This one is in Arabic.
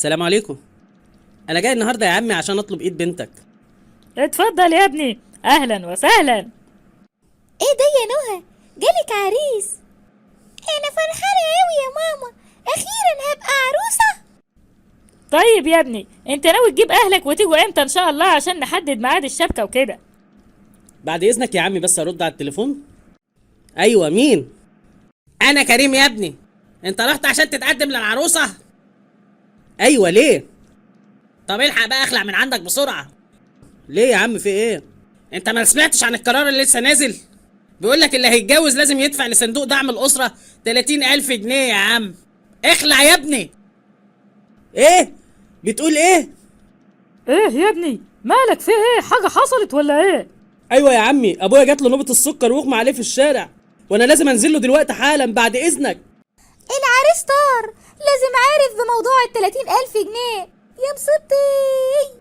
السلام عليكم. انا جاي النهارده يا عمي عشان اطلب ايد بنتك. اتفضل يا ابني، اهلا وسهلا. ايه ده يا نهى؟ جالك عريس؟ انا فرحانه قوي يا ماما، اخيرا هبقى عروسه. طيب يا ابني، انت ناوي تجيب اهلك وتيجوا امتى ان شاء الله عشان نحدد ميعاد الشبكه وكده؟ بعد اذنك يا عمي بس ارد على التليفون. ايوه مين؟ انا كريم يا ابني. انت رحت عشان تتقدم للعروسه؟ ايوه ليه؟ طب الحق بقى اخلع من عندك بسرعه. ليه يا عم في ايه؟ انت ما سمعتش عن القرار اللي لسه نازل؟ بيقول لك اللي هيتجوز لازم يدفع لصندوق دعم الاسره 30,000 جنيه يا عم. اخلع يا ابني. ايه؟ بتقول ايه؟ ايه يا ابني، مالك في ايه؟ حاجه حصلت ولا ايه؟ ايوه يا عمي، ابويا جات له نوبه السكر واغمى عليه في الشارع، وانا لازم انزل له دلوقتي حالا بعد اذنك. العريس طار، لازم عارف بموضوع ال30,000 جنيه. يا مصيبتي.